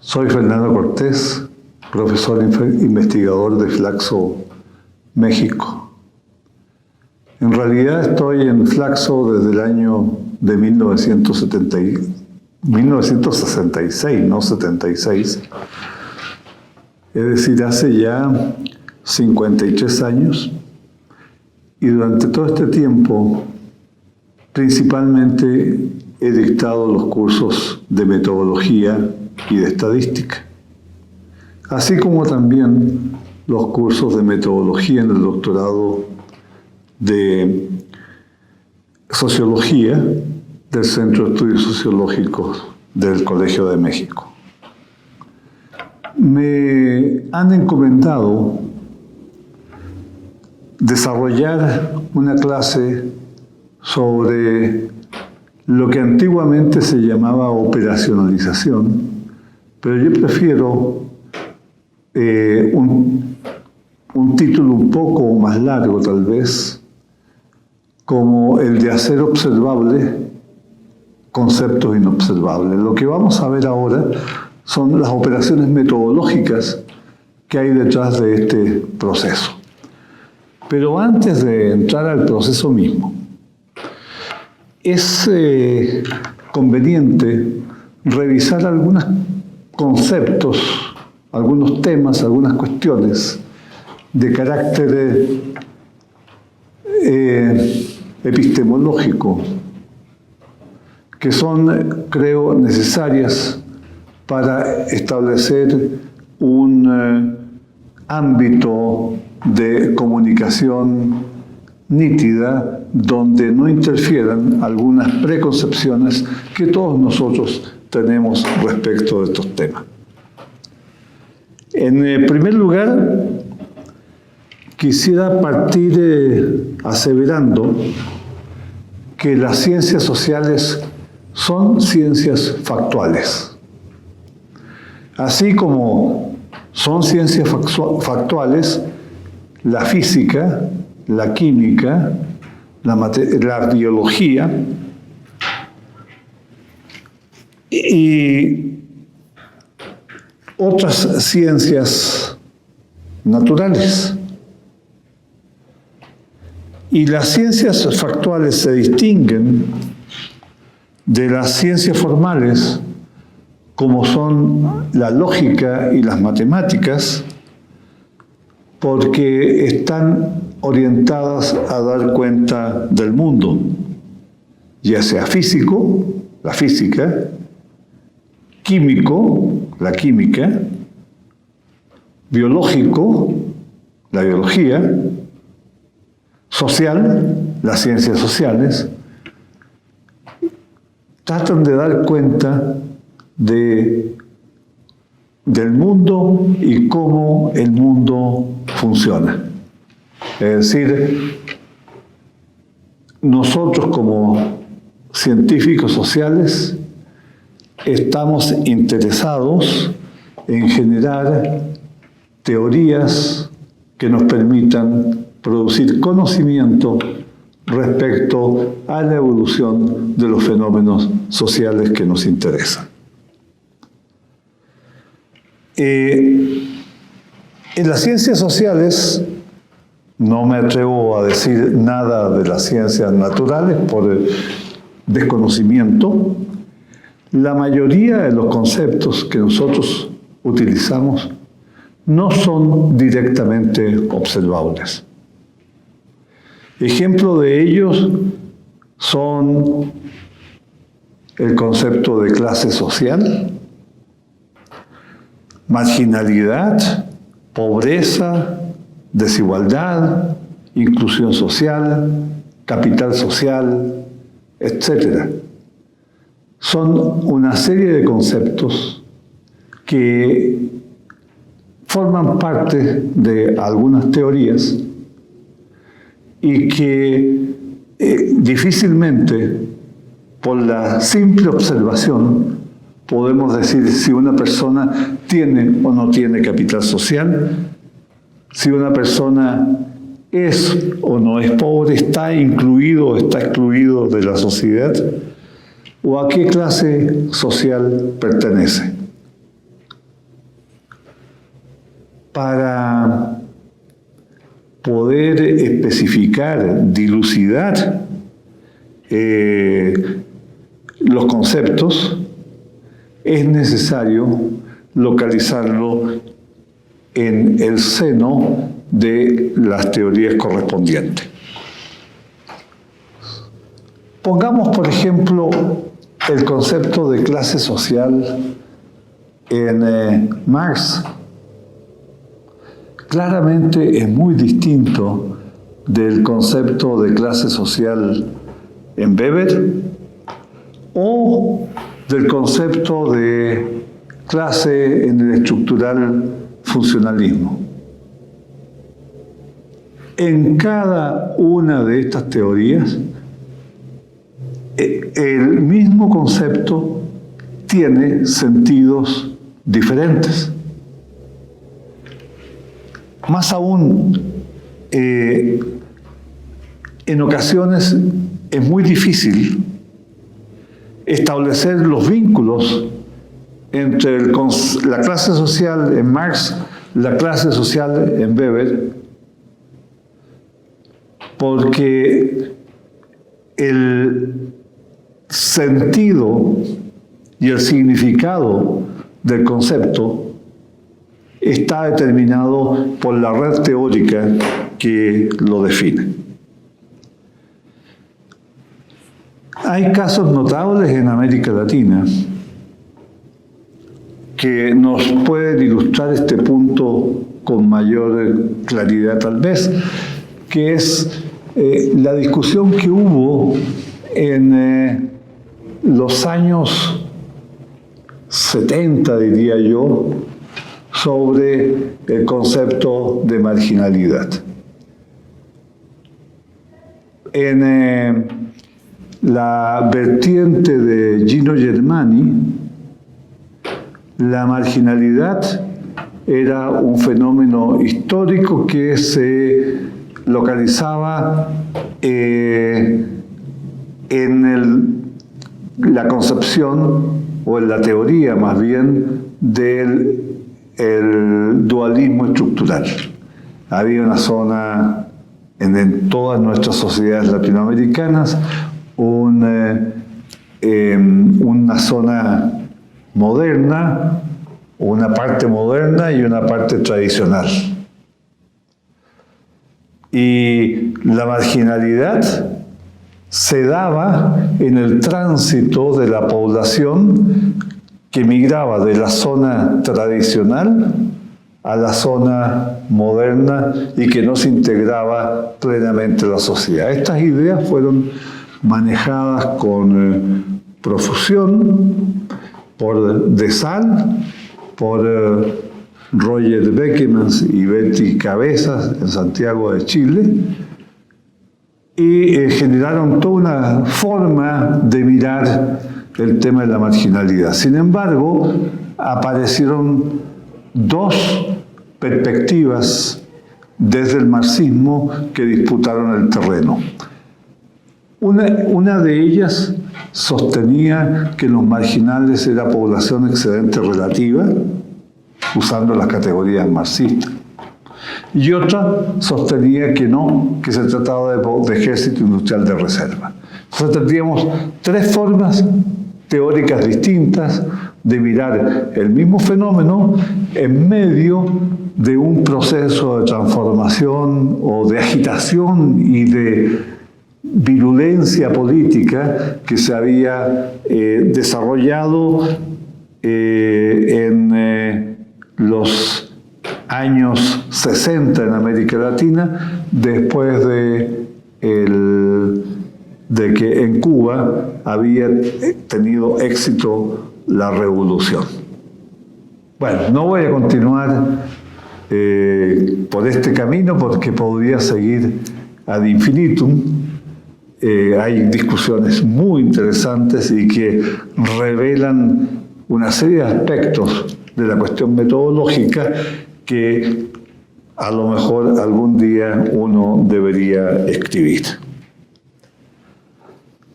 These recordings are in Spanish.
Soy Fernando Cortés, profesor investigador de Flaxo, México. En realidad estoy en Flaxo desde el año de 1966, no 76. Es decir, hace ya 53 años. Y durante todo este tiempo, principalmente he dictado los cursos de metodología y de estadística, así como también los cursos de metodología en el doctorado de sociología del Centro de Estudios Sociológicos del Colegio de México. Me han encomendado desarrollar una clase sobre lo que antiguamente se llamaba operacionalización, pero yo prefiero un título un poco más largo tal vez, como el de hacer observable conceptos inobservables. Lo que vamos a ver ahora son las operaciones metodológicas que hay detrás de este proceso. Pero antes de entrar al proceso mismo, es conveniente revisar algunos conceptos, algunos temas, algunas cuestiones de carácter epistemológico que son, creo, necesarias para establecer un ámbito de comunicación nítida donde no interfieran algunas preconcepciones que todos nosotros tenemos respecto de estos temas. En primer lugar, quisiera partir aseverando que las ciencias sociales son ciencias factuales. Así como son ciencias factuales la física, la química, la biología y otras ciencias naturales. Y las ciencias factuales se distinguen de las ciencias formales, como son la lógica y las matemáticas, porque están orientadas a dar cuenta del mundo, ya sea físico, la física, químico, la química, biológico, la biología, social, las ciencias sociales, tratan de dar cuenta del mundo y cómo el mundo funciona. Es decir, nosotros como científicos sociales estamos interesados en generar teorías que nos permitan producir conocimiento respecto a la evolución de los fenómenos sociales que nos interesan. En las ciencias sociales, no me atrevo a decir nada de las ciencias naturales por el desconocimiento, la mayoría de los conceptos que nosotros utilizamos no son directamente observables. Ejemplo de ellos son el concepto de clase social, marginalidad, pobreza, desigualdad, inclusión social, capital social, etc. Son una serie de conceptos que forman parte de algunas teorías y que difícilmente, por la simple observación, podemos decir si una persona tiene o no tiene capital social, si una persona es o no es pobre, está incluido o está excluido de la sociedad, o a qué clase social pertenece. para poder especificar, dilucidar los conceptos, es necesario localizarlo en el seno de las teorías correspondientes. Pongamos, por ejemplo, el concepto de clase social en Marx. Claramente es muy distinto del concepto de clase social en Weber o del concepto de clase en el estructural funcionalismo. En cada una de estas teorías, el mismo concepto tiene sentidos diferentes. Más aún, en ocasiones es muy difícil establecer los vínculos entre la clase social en Marx, la clase social en Weber, porque el sentido y el significado del concepto está determinado por la red teórica que lo define. Hay casos notables en América Latina que nos pueden ilustrar este punto con mayor claridad tal vez, que es la discusión que hubo en los años 70, diría yo, sobre el concepto de marginalidad. En la vertiente de Gino Germani, la marginalidad era un fenómeno histórico que se localizaba en la concepción, o en la teoría más bien, del dualismo estructural. Había una zona en todas nuestras sociedades latinoamericanas, una zona moderna, una parte moderna y una parte tradicional. Y la marginalidad se daba en el tránsito de la población que migraba de la zona tradicional a la zona moderna y que no se integraba plenamente en la sociedad. Estas ideas fueron manejadas con profusión por De Sal, por Roger Beckemans y Betty Cabezas en Santiago de Chile, y generaron toda una forma de mirar el tema de la marginalidad. Sin embargo, aparecieron dos perspectivas desde el marxismo que disputaron el terreno. Una de ellas sostenía que los marginales era población excedente relativa, usando las categorías marxistas. Y otra sostenía que no, que se trataba de ejército industrial de reserva. Entonces tendríamos tres formas teóricas distintas de mirar el mismo fenómeno en medio de un proceso de transformación o de agitación y de virulencia política que se había desarrollado en los años 60 en América Latina, después de que en Cuba había tenido éxito la revolución. Bueno, no voy a continuar por este camino porque podría seguir ad infinitum. Hay discusiones muy interesantes y que revelan una serie de aspectos de la cuestión metodológica que a lo mejor algún día uno debería escribir.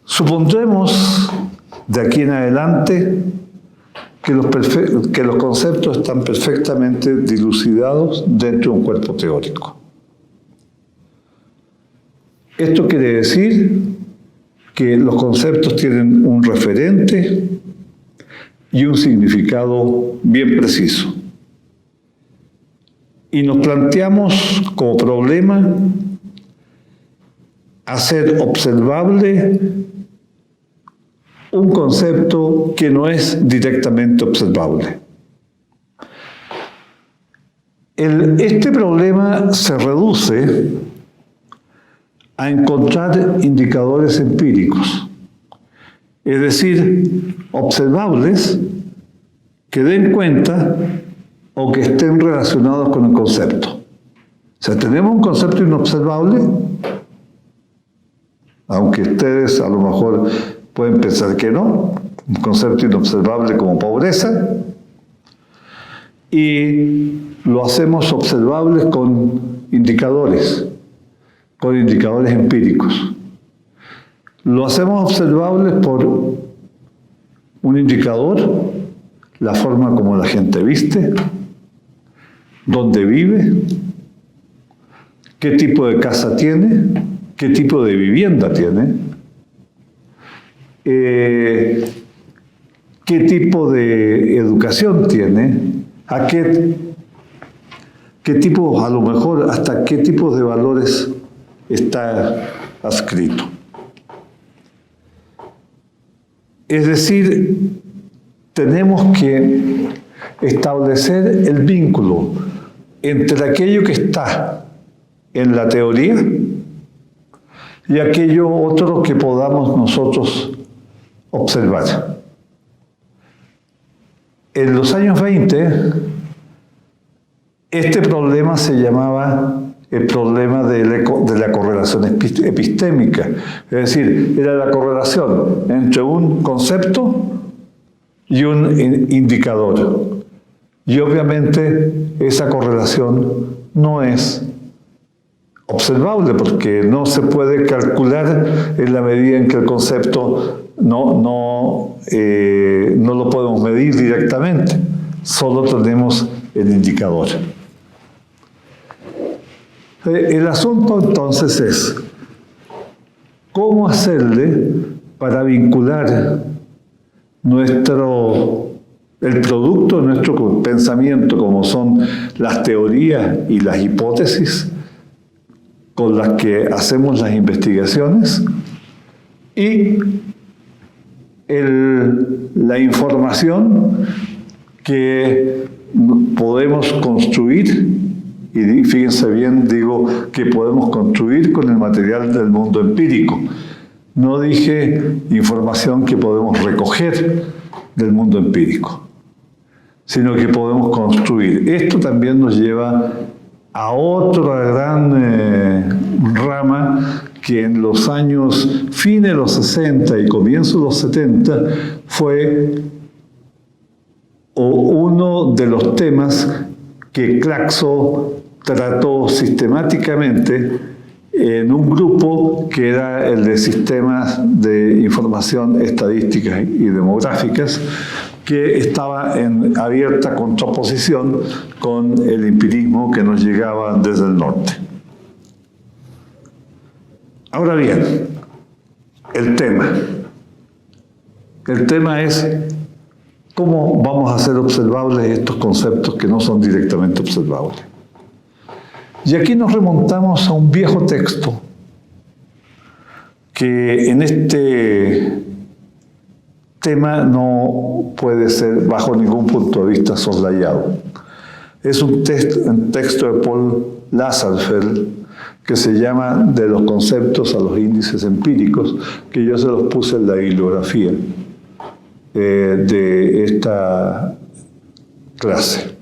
Supondremos de aquí en adelante que los conceptos están perfectamente dilucidados dentro de un cuerpo teórico. Esto quiere decir que los conceptos tienen un referente y un significado bien preciso. Y nos planteamos como problema hacer observable un concepto que no es directamente observable. Este problema se reduce a encontrar indicadores empíricos, es decir, observables que den cuenta o que estén relacionados con el concepto. O sea, tenemos un concepto inobservable, aunque ustedes a lo mejor pueden pensar que no, un concepto inobservable como pobreza, y lo hacemos observable con indicadores empíricos. Lo hacemos observable por un indicador, la forma como la gente viste, dónde vive, qué tipo de casa tiene, qué tipo de vivienda tiene, qué tipo de educación tiene, a qué tipo, a lo mejor hasta qué tipo de valores está adscrito. Es decir, tenemos que establecer el vínculo entre aquello que está en la teoría y aquello otro que podamos nosotros observar. En los años 20, este problema se llamaba el problema de la correlación epistémica. Es decir, era la correlación entre un concepto y un indicador. Y obviamente esa correlación no es observable porque no se puede calcular en la medida en que el concepto no lo podemos medir directamente. Solo tenemos el indicador. El asunto entonces es cómo hacerle para vincular el producto de nuestro pensamiento, como son las teorías y las hipótesis con las que hacemos las investigaciones, y la información que podemos construir. Y fíjense bien, digo que podemos construir con el material del mundo empírico. No dije información que podemos recoger del mundo empírico, sino que podemos construir. Esto también nos lleva a otra gran rama que en los años fines de los 60 y comienzos de los 70 fue uno de los temas que Claxo trató sistemáticamente en un grupo que era el de sistemas de información estadísticas y demográficas, que estaba en abierta contraposición con el empirismo que nos llegaba desde el norte. Ahora bien, el tema es cómo vamos a hacer observables estos conceptos que no son directamente observables. Y aquí nos remontamos a un viejo texto que en este tema no puede ser bajo ningún punto de vista soslayado. Es un texto de Paul Lazarsfeld que se llama De los conceptos a los índices empíricos, que yo se los puse en la bibliografía de esta clase.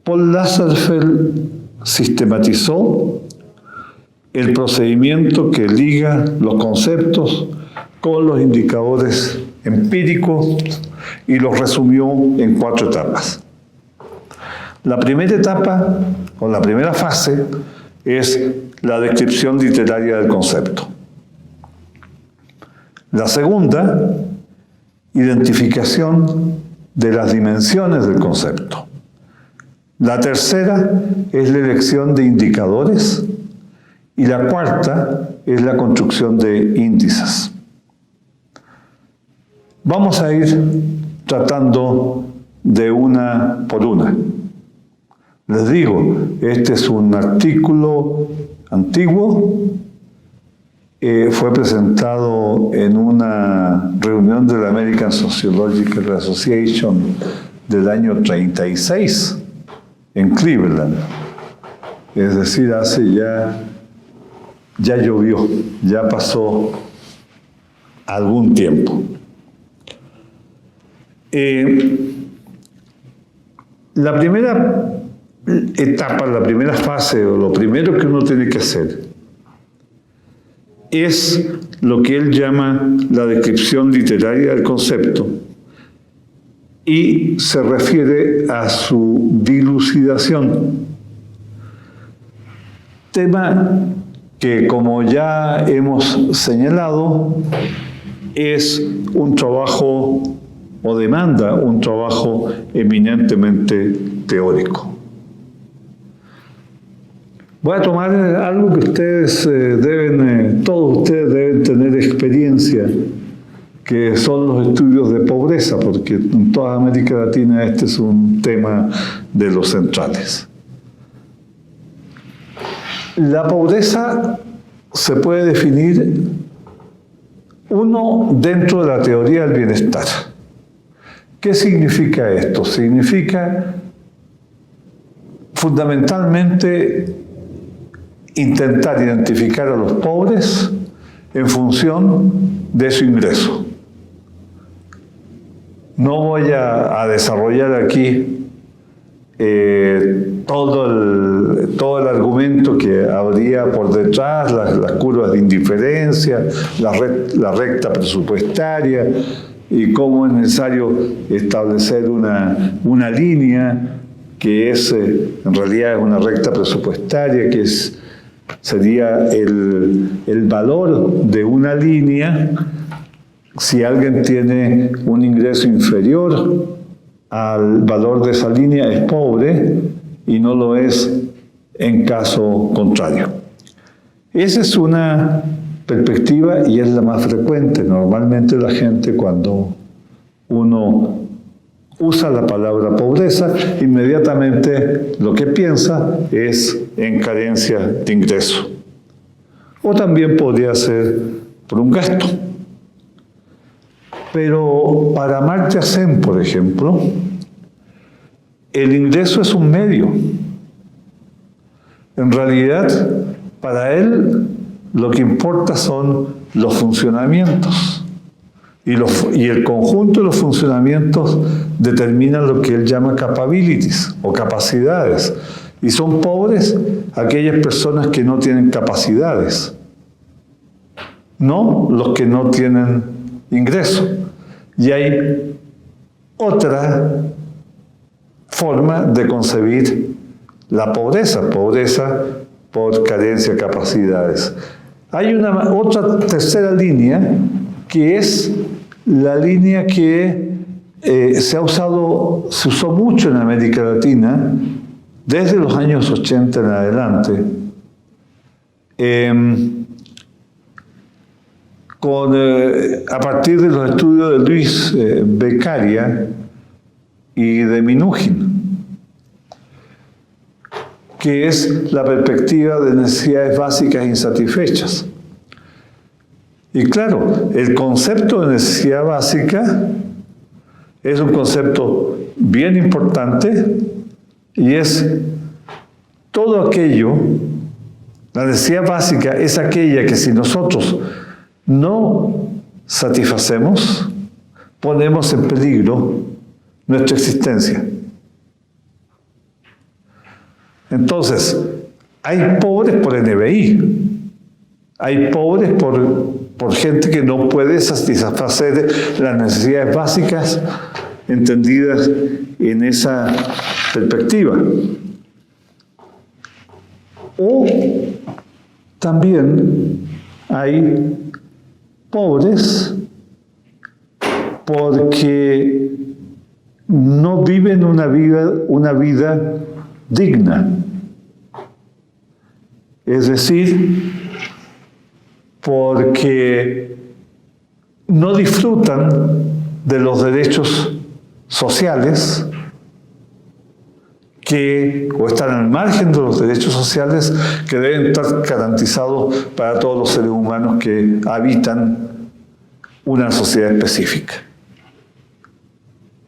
Paul Lazarsfeld sistematizó el procedimiento que liga los conceptos con los indicadores empíricos y los resumió en 4 etapas. La primera etapa, o la primera fase, es la descripción literaria del concepto. La segunda identificación de las dimensiones del concepto. La tercera es la elección de indicadores y la cuarta es la construcción de índices. Vamos a ir tratando de una por una. Les digo, este es un artículo antiguo, fue presentado en una reunión de la American Sociological Association del año 36 en Cleveland. Es decir, hace ya llovió, ya pasó algún tiempo. La primera etapa, la primera fase, o lo primero que uno tiene que hacer es lo que él llama la descripción literaria del concepto y se refiere a su dilucidación. Tema que, como ya hemos señalado, es un trabajo o demanda un trabajo eminentemente teórico. Voy a tomar algo que ustedes todos ustedes deben tener experiencia, que son los estudios de pobreza, porque en toda América Latina este es un tema de los centrales. La pobreza se puede definir, uno, dentro de la teoría del bienestar. ¿Qué significa esto? Significa fundamentalmente intentar identificar a los pobres en función de su ingreso. No voy a desarrollar aquí todo el argumento que habría por detrás, las curvas de indiferencia, la recta presupuestaria, y cómo es necesario establecer una línea que es, en realidad es una recta presupuestaria, que sería el valor de una línea si alguien tiene un ingreso inferior al valor de esa línea, es pobre, y no lo es en caso contrario. Esa es una perspectiva y es la más frecuente. Normalmente la gente, cuando uno usa la palabra pobreza, inmediatamente lo que piensa es en carencia de ingreso. O también podría ser por un gasto. Pero para Amartya Sen, por ejemplo, el ingreso es un medio. En realidad, para él, lo que importa son los funcionamientos. Y el conjunto de los funcionamientos determina lo que él llama capabilities o capacidades. Y son pobres aquellas personas que no tienen capacidades, no los que no tienen ingreso. Y hay otra forma de concebir la pobreza por carencia de capacidades. Hay otra tercera línea, que es la línea que se usó mucho en América Latina desde los años 80 en adelante, a partir de los estudios de Luis Beccaria y de Minujín, que es la perspectiva de necesidades básicas insatisfechas. Y claro, el concepto de necesidad básica es un concepto bien importante y es todo aquello, la necesidad básica es aquella que si nosotros no satisfacemos, ponemos en peligro nuestra existencia. Entonces, hay pobres por NBI, hay pobres por gente que no puede satisfacer las necesidades básicas entendidas en esa perspectiva. O también hay pobres porque no viven una vida digna. Es decir, porque no disfrutan de los derechos sociales o están al margen de los derechos sociales que deben estar garantizados para todos los seres humanos que habitan una sociedad específica.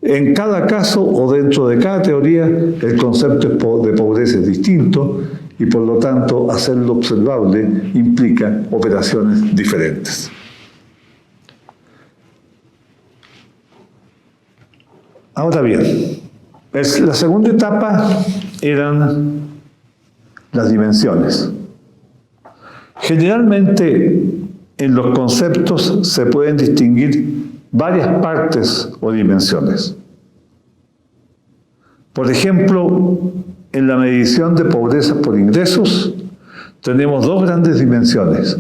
En cada caso o dentro de cada teoría, el concepto de pobreza es distinto y por lo tanto hacerlo observable implica operaciones diferentes. Ahora bien, la segunda etapa eran las dimensiones. Generalmente en los conceptos se pueden distinguir varias partes o dimensiones. Por ejemplo, en la medición de pobreza por ingresos tenemos dos grandes dimensiones,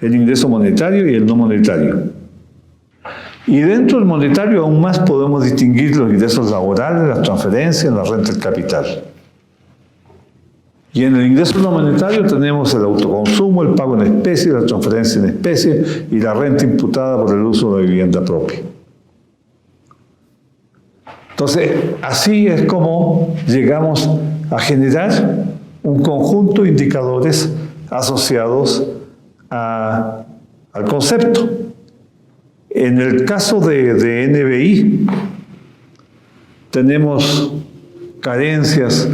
el ingreso monetario y el no monetario. Y dentro del monetario aún más podemos distinguir los ingresos laborales, las transferencias, la renta del capital. Y en el ingreso no monetario tenemos el autoconsumo, el pago en especie, la transferencia en especie y la renta imputada por el uso de la vivienda propia. Entonces, así es como llegamos a generar un conjunto de indicadores asociados al concepto. En el caso de NBI, tenemos carencias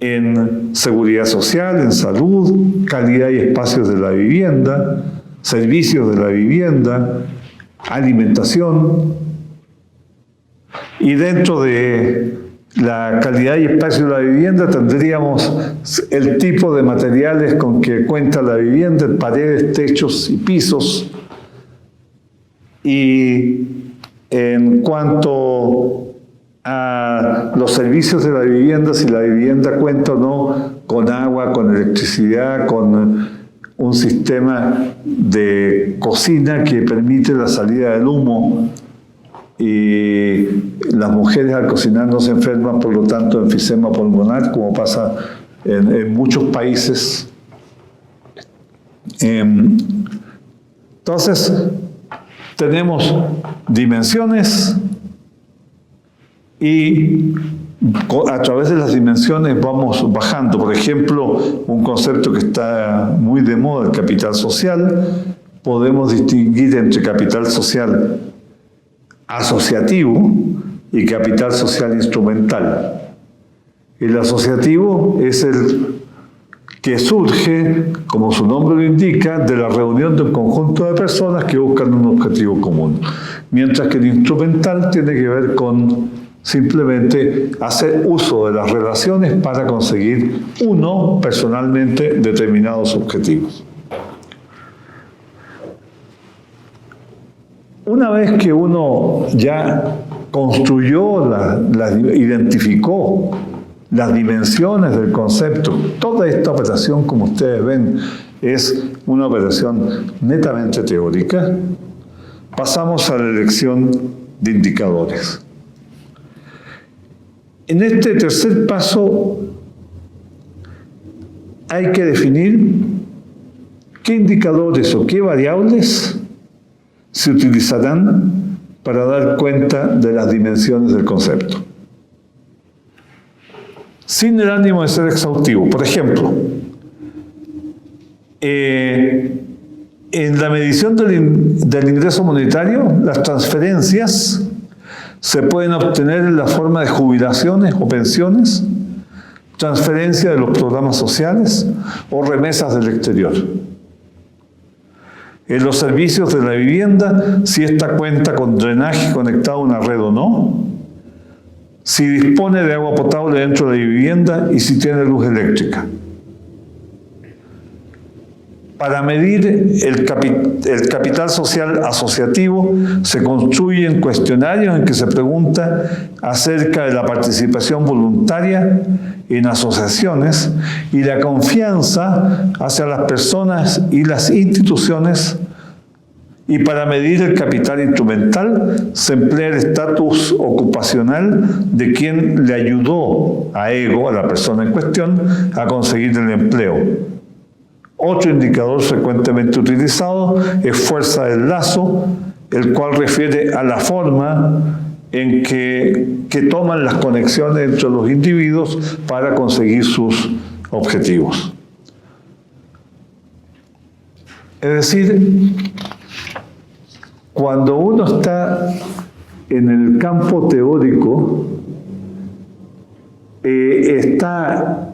en seguridad social, en salud, calidad y espacios de la vivienda, servicios de la vivienda, alimentación. Y dentro de la calidad y espacio de la vivienda tendríamos el tipo de materiales con que cuenta la vivienda, paredes, techos y pisos. Y en cuanto a los servicios de la vivienda, si la vivienda cuenta o no con agua, con electricidad, con un sistema de cocina que permite la salida del humo, y las mujeres al cocinar no se enferman, por lo tanto, de enfisema pulmonar, como pasa en muchos países. Entonces, tenemos dimensiones y a través de las dimensiones vamos bajando. Por ejemplo, un concepto que está muy de moda, el capital social. Podemos distinguir entre capital social asociativo y capital social instrumental. El asociativo es el que surge, como su nombre lo indica, de la reunión de un conjunto de personas que buscan un objetivo común. Mientras que el instrumental tiene que ver con simplemente hacer uso de las relaciones para conseguir uno personalmente determinados objetivos. Una vez que uno ya construyó, identificó las dimensiones del concepto, toda esta operación, como ustedes ven, es una operación netamente teórica, pasamos a la elección de indicadores. En este tercer paso hay que definir qué indicadores o qué variables se utilizarán para dar cuenta de las dimensiones del concepto. Sin el ánimo de ser exhaustivo. Por ejemplo, en la medición del ingreso monetario, las transferencias se pueden obtener en la forma de jubilaciones o pensiones, transferencia de los programas sociales o remesas del exterior. En los servicios de la vivienda, si ésta cuenta con drenaje conectado a una red o no, si dispone de agua potable dentro de la vivienda y si tiene luz eléctrica. Para medir el capital social asociativo se construyen cuestionarios en que se pregunta acerca de la participación voluntaria en asociaciones y la confianza hacia las personas y las instituciones Y para medir el capital instrumental se emplea el estatus ocupacional de quien le ayudó a Ego, a la persona en cuestión, a conseguir el empleo. Otro indicador frecuentemente utilizado es fuerza del lazo, el cual refiere a la forma en que toman las conexiones entre los individuos para conseguir sus objetivos. Es decir, cuando uno está en el campo teórico, está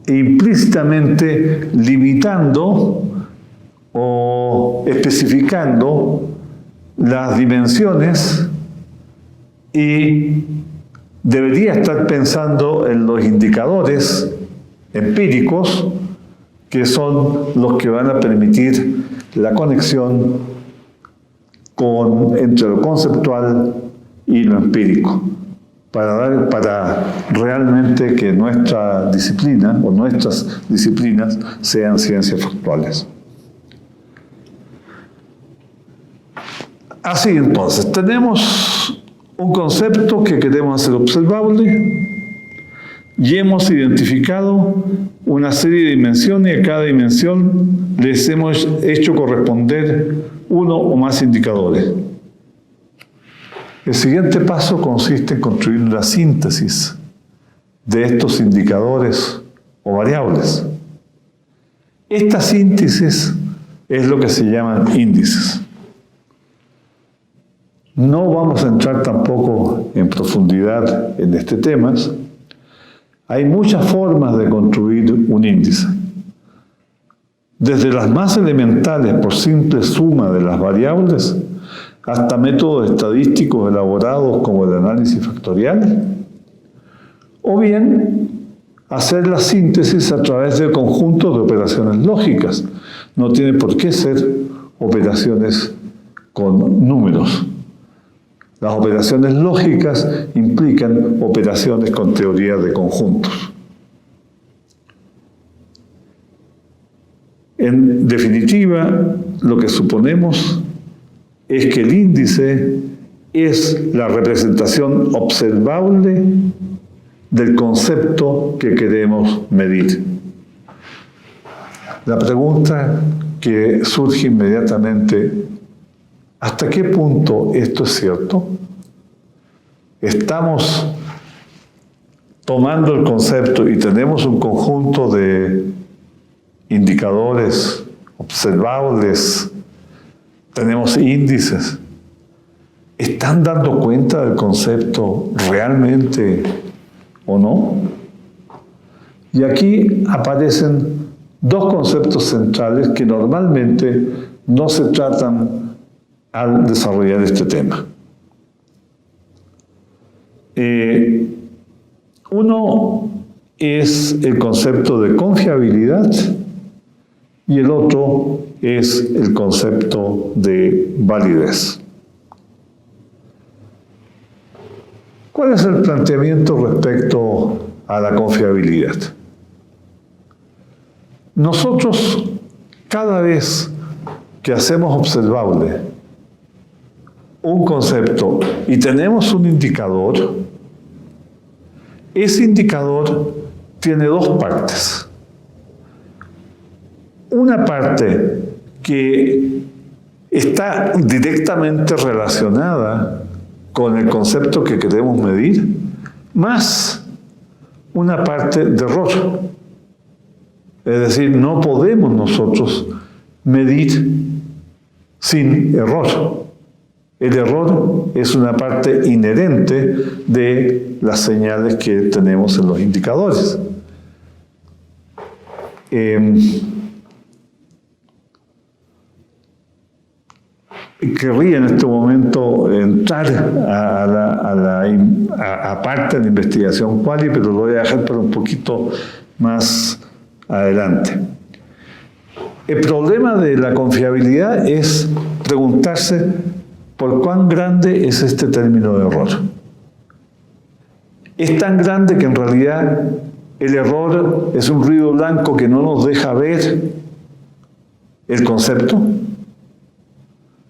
implícitamente limitando o especificando las dimensiones y debería estar pensando en los indicadores empíricos que son los que van a permitir la conexión entre lo conceptual y lo empírico, para realmente que nuestra disciplina o nuestras disciplinas sean ciencias factuales. Así entonces, tenemos un concepto que queremos hacer observable y hemos identificado una serie de dimensiones y a cada dimensión les hemos hecho corresponder uno o más indicadores. El siguiente paso consiste en construir la síntesis de estos indicadores o variables. Esta síntesis es lo que se llaman índices. No vamos a entrar tampoco en profundidad en este tema. Hay muchas formas de construir un índice. Desde las más elementales por simple suma de las variables hasta métodos estadísticos elaborados como el análisis factorial, o bien hacer la síntesis a través de conjuntos de operaciones lógicas. No tiene por qué ser operaciones con números. Las operaciones lógicas implican operaciones con teoría de conjuntos. En definitiva, lo que suponemos es que el índice es la representación observable del concepto que queremos medir. La pregunta que surge inmediatamente: ¿hasta qué punto esto es cierto? Estamos tomando el concepto y tenemos un conjunto de indicadores observables, tenemos índices. ¿Están dando cuenta del concepto realmente o no? Y aquí aparecen dos conceptos centrales que normalmente no se tratan al desarrollar este tema. Uno es el concepto de confiabilidad y el otro es el concepto de validez. ¿Cuál es el planteamiento respecto a la confiabilidad? Nosotros, cada vez que hacemos observable un concepto y tenemos un indicador, ese indicador tiene dos partes. Una parte que está directamente relacionada con el concepto que queremos medir, más una parte de error. Es decir, no podemos nosotros medir sin error. El error es una parte inherente de las señales que tenemos en los indicadores. Querría en este momento entrar a parte de la investigación quali, pero lo voy a dejar para un poquito más adelante. El problema de la confiabilidad es preguntarse por cuán grande es este término de error. Es tan grande que en realidad el error es un ruido blanco que no nos deja ver el concepto.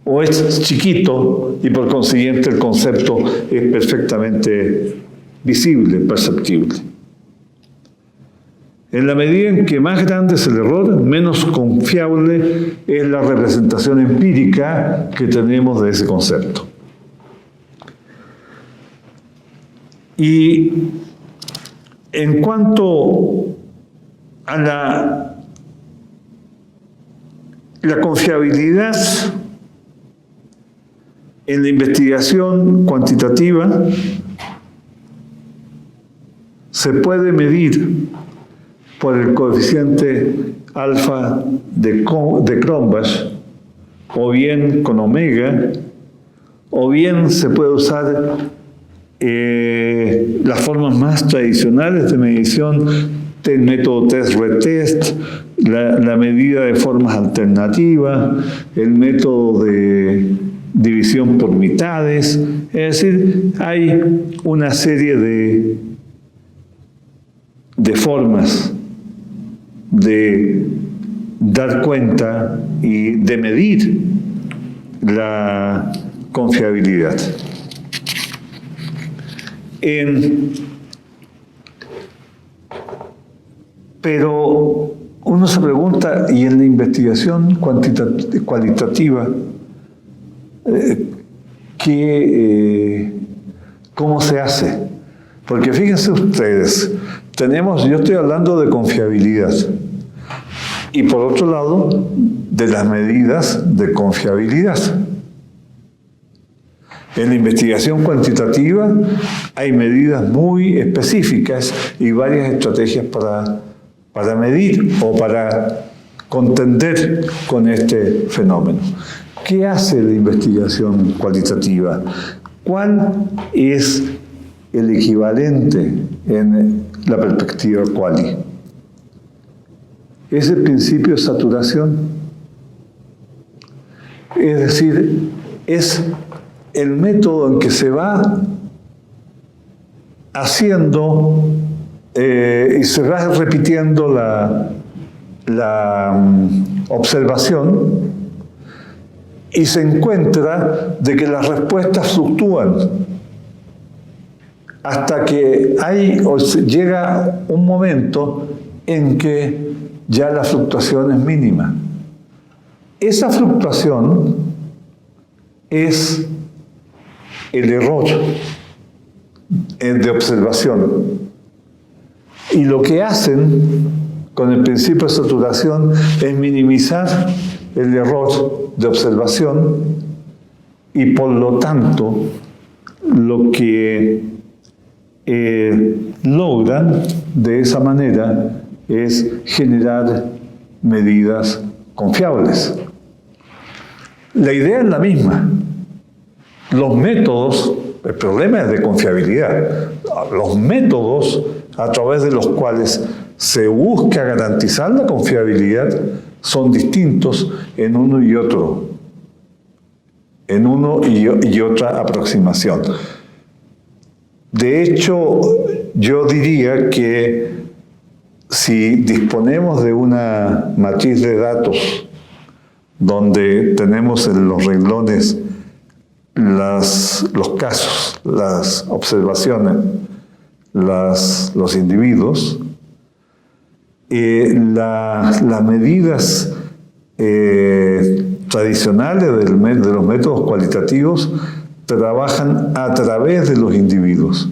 o es chiquito y por consiguiente el concepto es perfectamente visible, perceptible. En la medida en que más grande es el error, menos confiable es la representación empírica que tenemos de ese concepto. Y en cuanto a la confiabilidad en la investigación cuantitativa, se puede medir por el coeficiente alfa de Cronbach, o bien con omega, o bien se puede usar las formas más tradicionales de medición, el método test-retest, la medida de formas alternativas, el método de división por mitades. Es decir, hay una serie de formas de dar cuenta y de medir la confiabilidad. Pero uno se pregunta, ¿y en la investigación cualitativa cómo se hace? Porque fíjense ustedes, yo estoy hablando de confiabilidad, y por otro lado, de las medidas de confiabilidad. En la investigación cuantitativa hay medidas muy específicas y varias estrategias para medir o para contender con este fenómeno. ¿Qué hace la investigación cualitativa? ¿Cuál es el equivalente en la perspectiva quali? Es el principio de saturación. Es decir, es el método en que se va haciendo y se va repitiendo la observación, y se encuentra de que las respuestas fluctúan hasta que llega un momento en que ya la fluctuación es mínima. Esa fluctuación es el error de observación. Y lo que hacen con el principio de saturación es minimizar el error de observación, y por lo tanto lo que logran de esa manera es generar medidas confiables. La idea es la misma. Los métodos, el problema es de confiabilidad. Los métodos a través de los cuales se busca garantizar la confiabilidad son distintos en uno y otro, en uno y otra aproximación. De hecho, yo diría que si disponemos de una matriz de datos donde tenemos en los renglones los casos, las observaciones, los individuos, las medidas tradicionales de los métodos cualitativos trabajan a través de los individuos,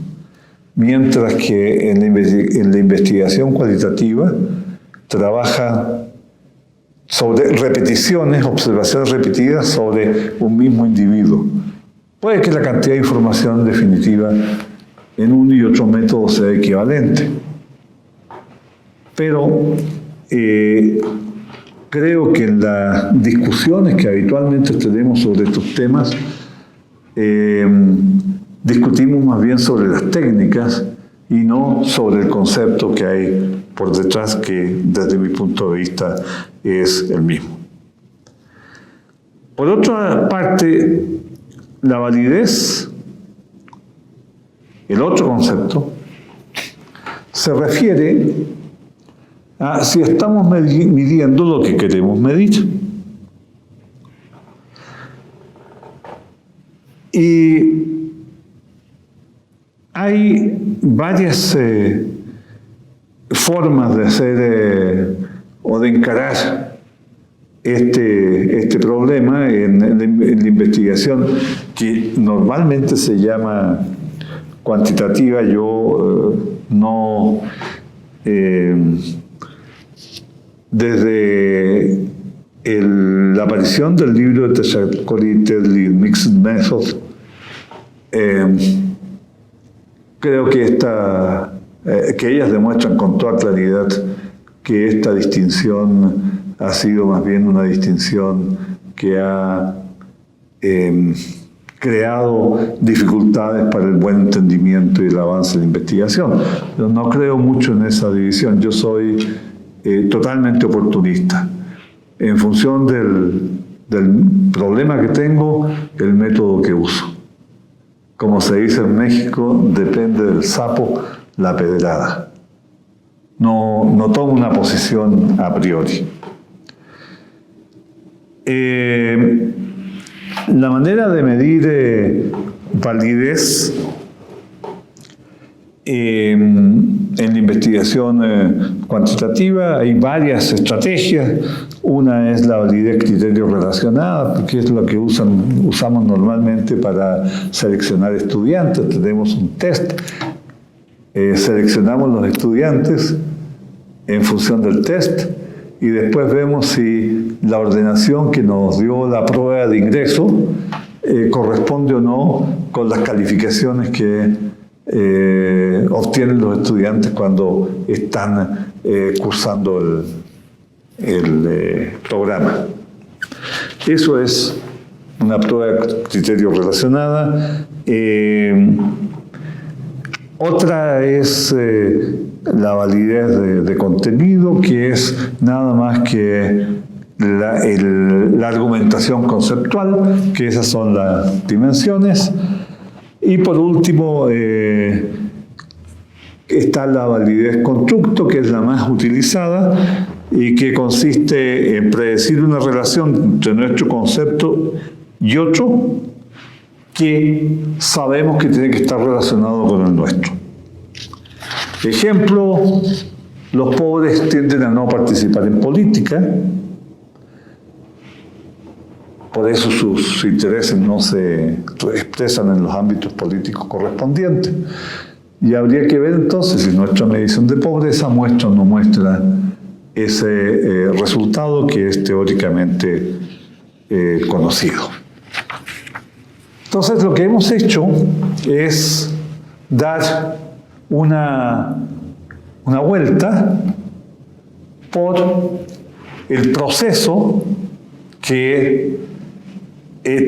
mientras que en la investigación cualitativa trabaja sobre repeticiones, observaciones repetidas sobre un mismo individuo. Puede que la cantidad de información definitiva en uno y otro método sea equivalente, pero creo que en las discusiones que habitualmente tenemos sobre estos temas, discutimos más bien sobre las técnicas y no sobre el concepto que hay por detrás, que desde mi punto de vista es el mismo. Por otra parte, la validez, el otro concepto, se refiere a si estamos midiendo lo que queremos medir. Y hay varias formas de hacer o de encarar este problema en la investigación, que normalmente se llama cuantitativa. Yo no... desde la aparición del libro de Tashakoli y Tedley, Mixed Method, creo que ellas demuestran con toda claridad que esta distinción ha sido más bien una distinción que ha creado dificultades para el buen entendimiento y el avance de la investigación. Yo no creo mucho en esa división. Yo soy totalmente oportunista. En función del problema que tengo, el método que uso. Como se dice en México, depende del sapo la pedrada. No tomo una posición a priori. La manera de medir validez en la investigación cuantitativa hay varias estrategias. Una es la validez criterio relacionada, que es lo que usamos normalmente para seleccionar estudiantes. Tenemos un test, seleccionamos los estudiantes en función del test y después vemos si la ordenación que nos dio la prueba de ingreso corresponde o no con las calificaciones que obtienen los estudiantes cuando están cursando el programa. Eso es una prueba de criterio relacionada. Otra es la validez de contenido, que es nada más que la argumentación conceptual, que esas son las dimensiones. Y por último, está la validez constructo, que es la más utilizada y que consiste en predecir una relación entre nuestro concepto y otro que sabemos que tiene que estar relacionado con el nuestro. Ejemplo, los pobres tienden a no participar en política, por eso sus intereses no se expresan en los ámbitos políticos correspondientes. Y habría que ver entonces si nuestra medición de pobreza muestra o no muestra ese resultado que es teóricamente conocido. Entonces lo que hemos hecho es dar una vuelta por el proceso que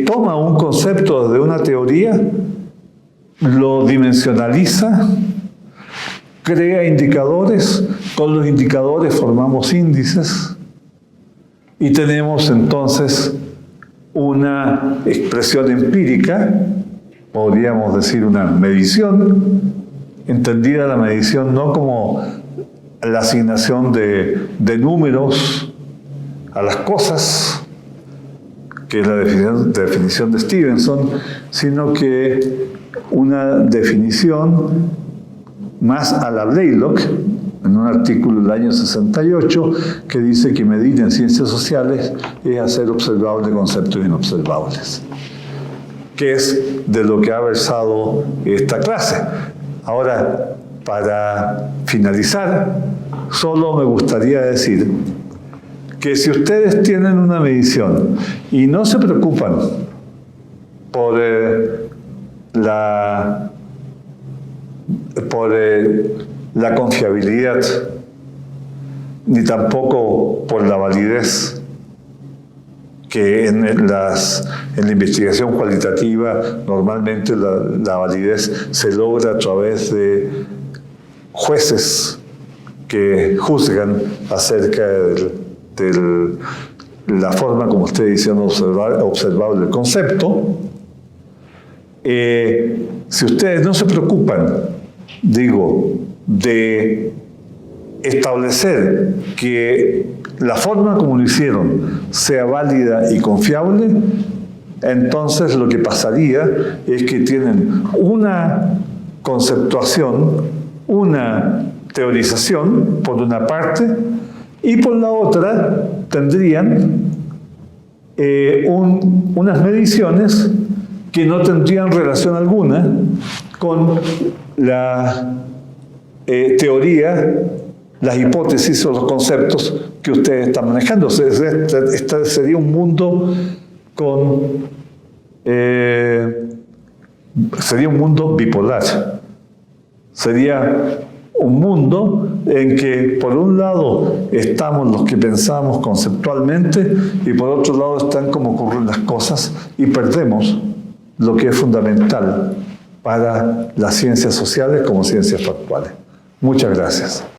toma un concepto de una teoría, lo dimensionaliza, crea indicadores, con los indicadores formamos índices y tenemos entonces una expresión empírica, podríamos decir una medición, entendida la medición no como la asignación de números a las cosas, que es la definición de Stevenson, sino que una definición más a la Blaylock, en un artículo del año 68, que dice que medir en ciencias sociales es hacer observable conceptos inobservables, que es de lo que ha versado esta clase. Ahora, para finalizar, solo me gustaría decir que si ustedes tienen una medición y no se preocupan por la confiabilidad, ni tampoco por la validez, que en la investigación cualitativa normalmente la validez se logra a través de jueces que juzgan acerca de la forma como ustedes dicen observable el concepto. Si ustedes no se preocupan, de establecer que la forma como lo hicieron sea válida y confiable, entonces lo que pasaría es que tienen una conceptuación, una teorización, por una parte, y por la otra tendrían unas mediciones que no tendrían relación alguna con la teoría, las hipótesis o los conceptos que ustedes están manejando. Este sería un mundo sería un mundo bipolar. Sería un mundo en que por un lado estamos los que pensamos conceptualmente y por otro lado están cómo ocurren las cosas y perdemos lo que es fundamental para las ciencias sociales como ciencias factuales. Muchas gracias.